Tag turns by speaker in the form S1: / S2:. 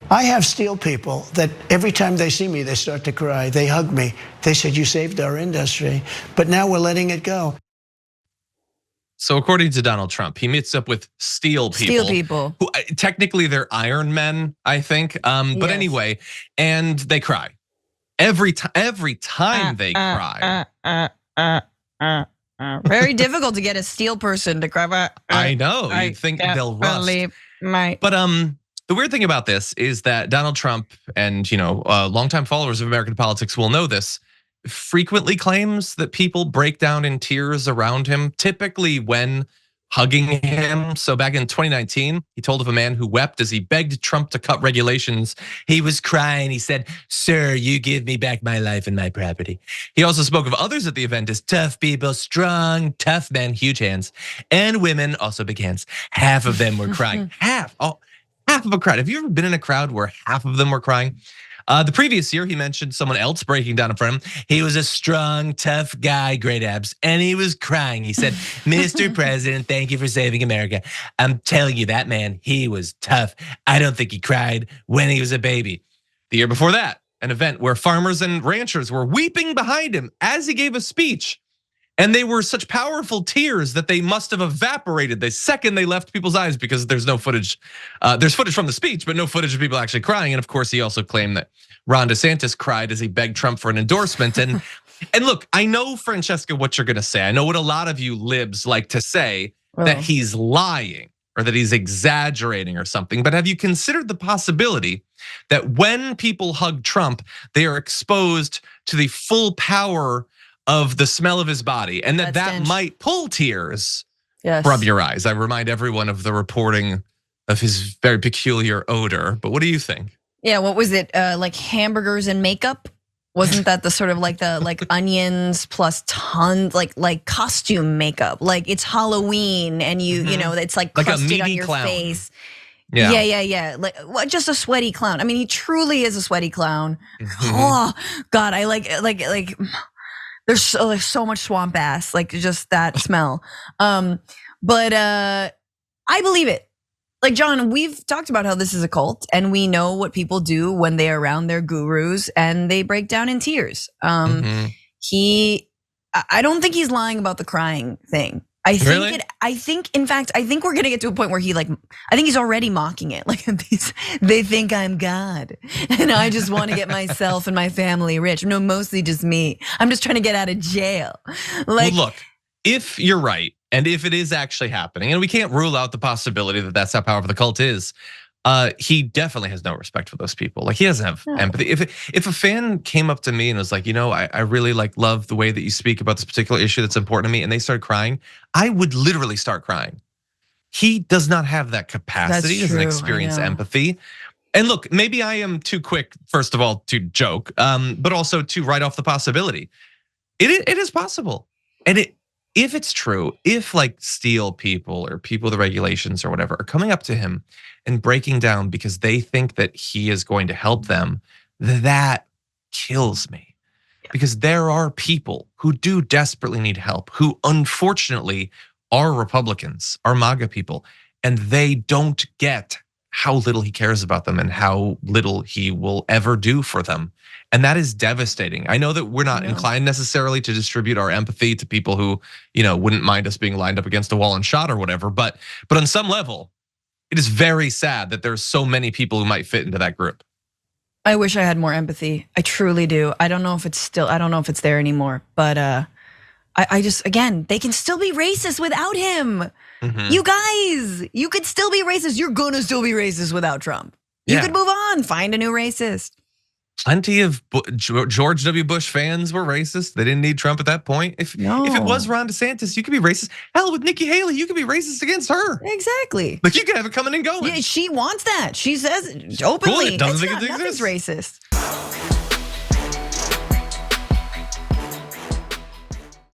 S1: I have steel people that every time they see me, they start to cry. They hug me. They said, you saved our industry, but now we're letting it go.
S2: So according to Donald Trump, he meets up with steel people. Who technically they're Iron Men, I think. But anyway, and they cry. Every time they cry.
S3: Very difficult to get a steel person to cry.
S2: I know, you'd think they'll rust. But the weird thing about this is that Donald Trump and longtime followers of American politics will know this, frequently claims that people break down in tears around him, typically when hugging him. So back in 2019, he told of a man who wept as he begged Trump to cut regulations. He was crying. He said, "Sir, you give me back my life and my property." He also spoke of others at the event as tough people, strong, tough men, huge hands, and women, also big hands. Half of them were crying. Half of a crowd. Have you ever been in a crowd where half of them were crying? The previous year, he mentioned someone else breaking down in front of him. He was a strong, tough guy, great abs, and he was crying. He said, "Mr. President, thank you for saving America. I'm telling you, that man, he was tough. I don't think he cried when he was a baby." The year before that, an event where farmers and ranchers were weeping behind him as he gave a speech. And they were such powerful tears that they must have evaporated the second they left people's eyes, because there's no footage. There's footage from the speech, but no footage of people actually crying. And of course, he also claimed that Ron DeSantis cried as he begged Trump for an endorsement. And look, I know, Francesca, what you're gonna say. I know what a lot of you libs like to say, that he's lying or that he's exaggerating or something. But have you considered the possibility that when people hug Trump, they are exposed to the full power of the smell of his body, and that might pull tears from your eyes? I remind everyone of the reporting of his very peculiar odor. But what do you think?
S3: Yeah, what was it? Like hamburgers and makeup? Wasn't that the sort of like onions plus tons, like costume makeup? Like it's Halloween and it's like crusted on your face. Yeah. Like just a sweaty clown. I mean, he truly is a sweaty clown. Oh God, I like. There's so much swamp ass, like just that smell. But I believe it. Like, John, we've talked about how this is a cult, and we know what people do when they're around their gurus and they break down in tears. I don't think he's lying about the crying thing. I think we're gonna get to a point where I think he's already mocking it. Like they think I'm God and I just want to get myself and my family rich. No, mostly just me. I'm just trying to get out of jail. Like,
S2: well, look, if you're right, and if it is actually happening, and we can't rule out the possibility that that's how powerful the cult is, he definitely has no respect for those people. Like, he doesn't have empathy. If a fan came up to me and was like, I really love the way that you speak about this particular issue that's important to me, and they started crying, I would literally start crying. He does not have that capacity. He doesn't experience empathy. And look, maybe I am too quick, first of all, to joke, but also to write off the possibility. It is possible, and if it's true, if like steel people or people with the regulations or whatever are coming up to him and breaking down because they think that he is going to help them, that kills me. Because there are people who do desperately need help, who unfortunately are Republicans, are MAGA people, and they don't get how little he cares about them and how little he will ever do for them. And that is devastating. I know that we're not inclined necessarily to distribute our empathy to people who, wouldn't mind us being lined up against a wall and shot or whatever. But on some level, it is very sad that there's so many people who might fit into that group.
S3: I wish I had more empathy. I truly do. I don't know if it's there anymore. But I just, again, they can still be racist without him. You guys, you could still be racist. You're gonna still be racist without Trump. You could move on, find a new racist.
S2: Plenty of George W. Bush fans were racist. They didn't need Trump at that point. If it was Ron DeSantis, you could be racist. Hell, with Nikki Haley, you could be racist against her.
S3: Exactly.
S2: Like, you could have it coming and going.
S3: Yeah, she wants that. She says openly.
S2: Cool. Nothing's
S3: racist.